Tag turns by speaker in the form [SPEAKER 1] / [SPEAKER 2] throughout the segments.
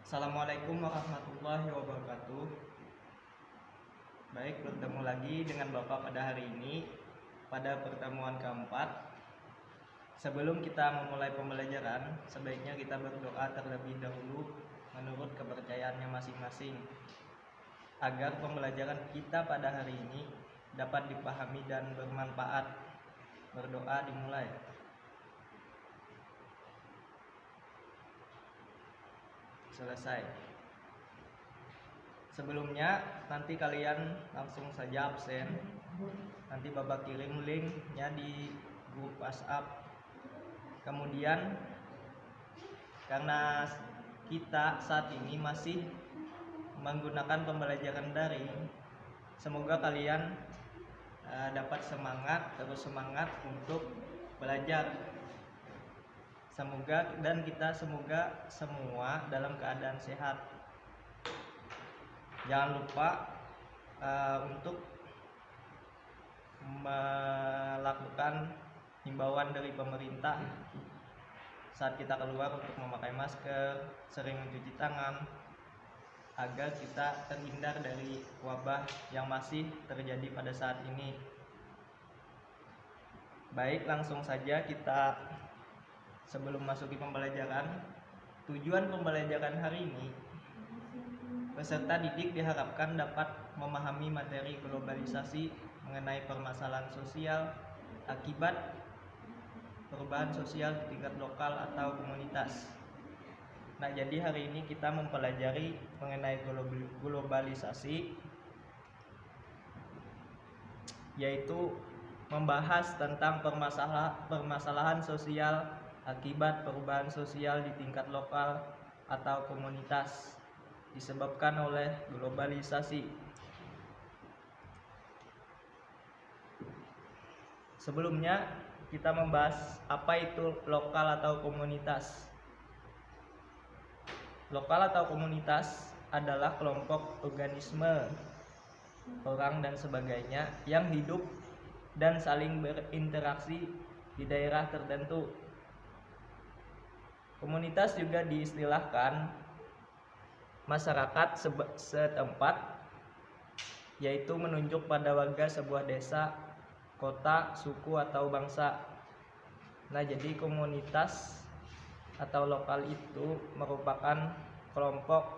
[SPEAKER 1] Assalamualaikum warahmatullahi wabarakatuh. Baik, bertemu lagi dengan Bapak pada hari ini pada pertemuan keempat. Sebelum kita memulai pembelajaran, sebaiknya kita berdoa terlebih dahulu menurut kepercayaannya masing-masing agar pembelajaran kita pada hari ini dapat dipahami dan bermanfaat. Berdoa dimulai. Selesai. Sebelumnya nanti kalian langsung saja absen. Nanti Bapak kirim linknya di grup WhatsApp. Kemudian karena kita saat ini masih menggunakan pembelajaran daring, semoga kalian dapat terus semangat untuk belajar. Semoga semua dalam keadaan sehat. Jangan lupa untuk melakukan himbauan dari pemerintah saat kita keluar untuk memakai masker, sering mencuci tangan, agar kita terhindar dari wabah yang masih terjadi pada saat ini. Baik, langsung saja kita sebelum masuki pembelajaran. Tujuan pembelajaran hari ini, peserta didik diharapkan dapat memahami materi globalisasi mengenai permasalahan sosial akibat perubahan sosial di tingkat lokal atau komunitas. Nah, jadi hari ini kita mempelajari mengenai globalisasi, yaitu membahas tentang permasalahan sosial akibat perubahan sosial di tingkat lokal atau komunitas disebabkan oleh globalisasi. Sebelumnya kita membahas apa itu lokal atau komunitas. Lokal atau komunitas adalah kelompok organisme, orang dan sebagainya yang hidup dan saling berinteraksi di daerah tertentu. Komunitas juga diistilahkan masyarakat setempat, yaitu menunjuk pada warga sebuah desa, kota, suku, atau bangsa. Nah, jadi komunitas atau lokal itu merupakan kelompok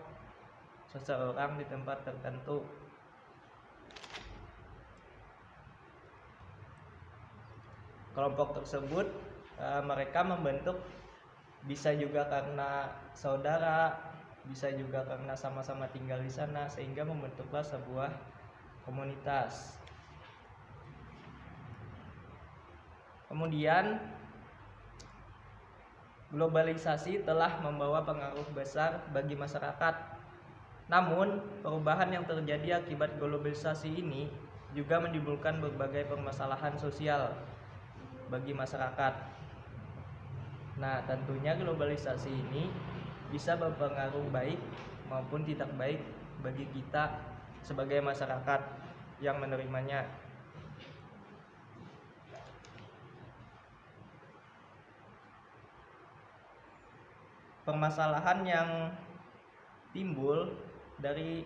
[SPEAKER 1] seseorang di tempat tertentu. Kelompok tersebut mereka membentuk, bisa juga karena saudara, bisa juga karena sama-sama tinggal di sana, sehingga membentuklah sebuah komunitas. Kemudian globalisasi telah membawa pengaruh besar bagi masyarakat. Namun, perubahan yang terjadi akibat globalisasi ini juga menimbulkan berbagai permasalahan sosial bagi masyarakat. Nah, tentunya globalisasi ini bisa berpengaruh baik maupun tidak baik bagi kita sebagai masyarakat yang menerimanya. Permasalahan yang timbul dari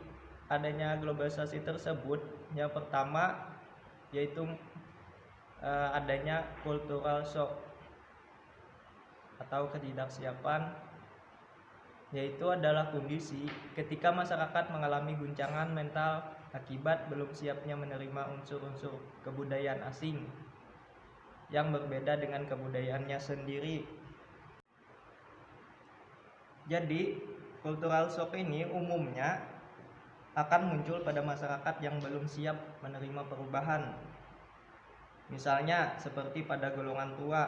[SPEAKER 1] adanya globalisasi tersebut, yang pertama yaitu adanya cultural shock atau ketidaksiapan, yaitu adalah kondisi ketika masyarakat mengalami guncangan mental akibat belum siapnya menerima unsur-unsur kebudayaan asing yang berbeda dengan kebudayaannya sendiri. Jadi, cultural shock ini umumnya akan muncul pada masyarakat yang belum siap menerima perubahan. Misalnya seperti pada golongan tua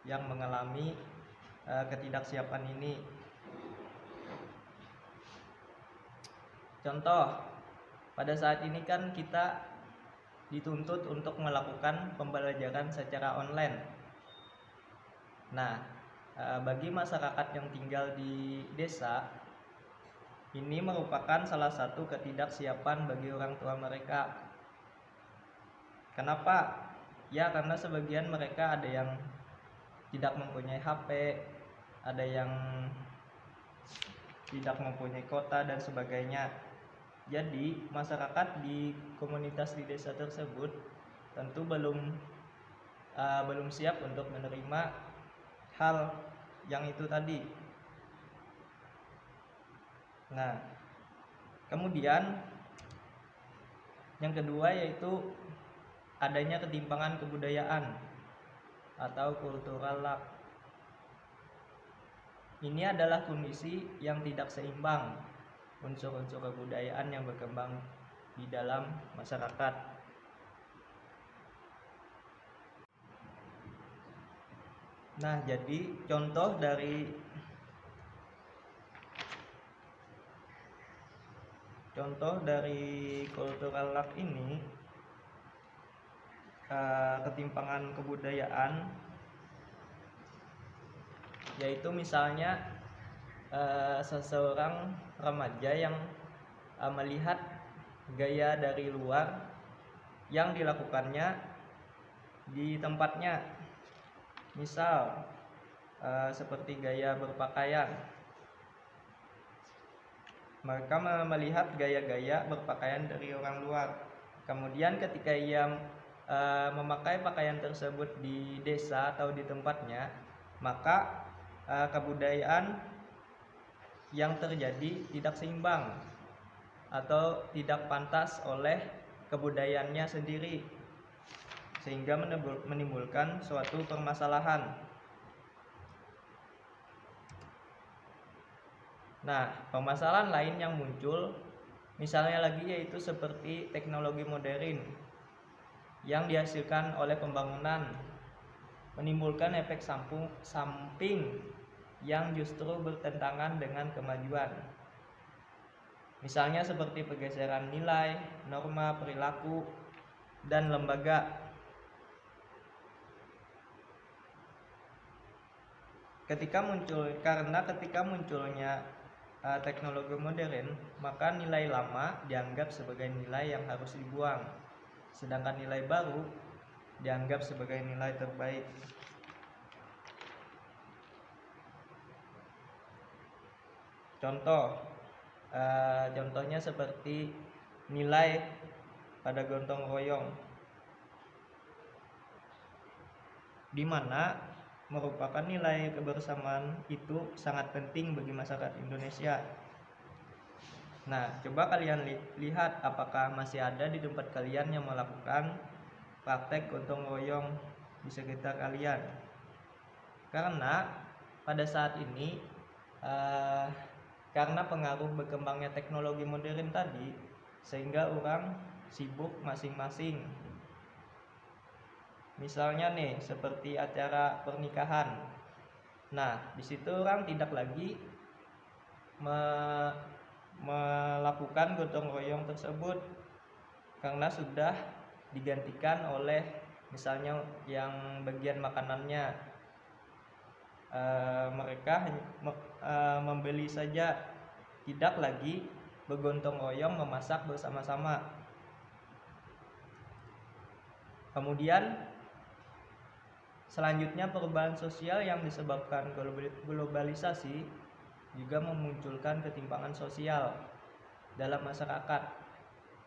[SPEAKER 1] yang mengalami ketidaksiapan ini. Contoh, pada saat ini kan kita dituntut untuk melakukan pembelajaran secara online. Nah, bagi masyarakat yang tinggal di desa, ini merupakan salah satu ketidaksiapan bagi orang tua mereka. Kenapa? Ya, karena sebagian mereka ada yang tidak mempunyai HP, ada yang tidak mempunyai kota dan sebagainya. Jadi masyarakat di komunitas di desa tersebut tentu belum siap untuk menerima hal yang itu tadi. Nah, kemudian yang kedua yaitu adanya ketimpangan kebudayaan atau cultural lag. Ini adalah kondisi yang tidak seimbang unsur-unsur kebudayaan yang berkembang di dalam masyarakat. Nah, jadi contoh dari cultural lag ini, ketimpangan kebudayaan, yaitu misalnya seseorang remaja yang melihat gaya dari luar yang dilakukannya di tempatnya, misal seperti gaya berpakaian. Mereka melihat gaya-gaya berpakaian dari orang luar. Kemudian ketika ia memakai pakaian tersebut di desa atau di tempatnya, maka kebudayaan yang terjadi tidak seimbang atau tidak pantas oleh kebudayaannya sendiri, sehingga menimbulkan suatu permasalahan. Nah, permasalahan lain yang muncul misalnya lagi yaitu seperti teknologi modern yang dihasilkan oleh pembangunan menimbulkan efek samping yang justru bertentangan dengan kemajuan. Misalnya seperti pergeseran nilai, norma, perilaku, dan lembaga. Ketika munculnya teknologi modern, maka nilai lama dianggap sebagai nilai yang harus dibuang, sedangkan nilai baru dianggap sebagai nilai terbaik. Contohnya seperti nilai pada gotong royong, di mana merupakan nilai kebersamaan itu sangat penting bagi masyarakat Indonesia. Nah, coba kalian lihat apakah masih ada di tempat kalian yang melakukan praktek gotong royong di sekitar kalian. Karena pada saat ini karena pengaruh berkembangnya teknologi modern tadi, sehingga orang sibuk masing-masing. Misalnya nih seperti acara pernikahan. Nah, di situ orang tidak lagi melakukan gotong royong tersebut karena sudah digantikan oleh misalnya yang bagian makanannya mereka membeli saja, tidak lagi bergotong royong memasak bersama-sama. Kemudian selanjutnya perubahan sosial yang disebabkan globalisasi juga memunculkan ketimpangan sosial dalam masyarakat.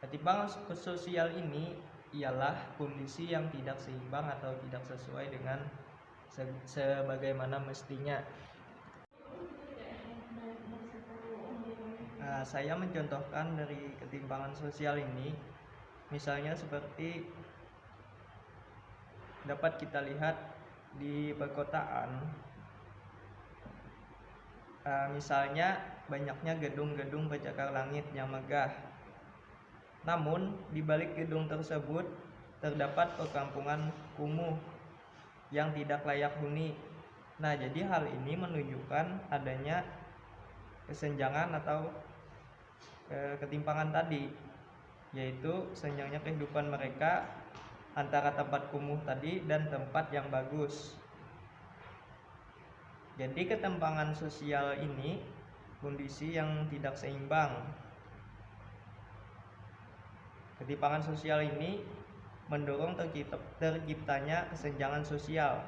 [SPEAKER 1] Ketimpangan sosial ini ialah kondisi yang tidak seimbang atau tidak sesuai dengan sebagaimana mestinya. Nah, saya mencontohkan dari ketimpangan sosial ini, misalnya seperti dapat kita lihat di perkotaan. Misalnya banyaknya gedung-gedung pencakar langit yang megah. Namun di balik gedung tersebut terdapat perkampungan kumuh yang tidak layak huni. Nah, jadi hal ini menunjukkan adanya kesenjangan atau ketimpangan tadi, yaitu senjangnya kehidupan mereka antara tempat kumuh tadi dan tempat yang bagus. Jadi ketimpangan sosial ini kondisi yang tidak seimbang. Ketimpangan sosial ini mendorong terciptanya kesenjangan sosial.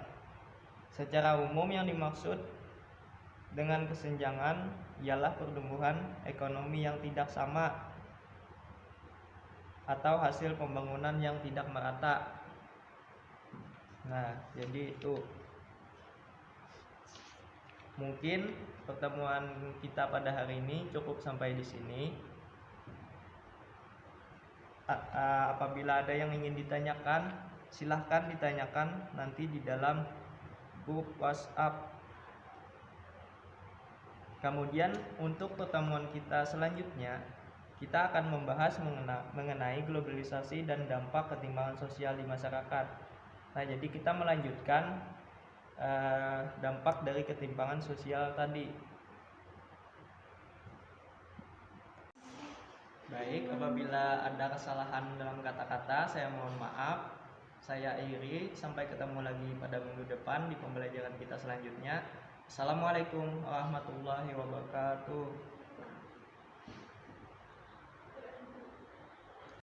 [SPEAKER 1] Secara umum yang dimaksud dengan kesenjangan ialah pertumbuhan ekonomi yang tidak sama atau hasil pembangunan yang tidak merata. Nah, jadi itu mungkin pertemuan kita pada hari ini cukup sampai di sini. Apabila ada yang ingin ditanyakan, silahkan ditanyakan nanti di dalam grup WhatsApp. Kemudian untuk pertemuan kita selanjutnya, kita akan membahas mengenai globalisasi dan dampak ketimpangan sosial di masyarakat. Nah, jadi kita melanjutkan dampak dari ketimpangan sosial tadi. Baik, apabila ada kesalahan dalam kata-kata, saya mohon maaf. Saya Iri, sampai ketemu lagi pada minggu depan di pembelajaran kita selanjutnya. Assalamualaikum warahmatullahi wabarakatuh.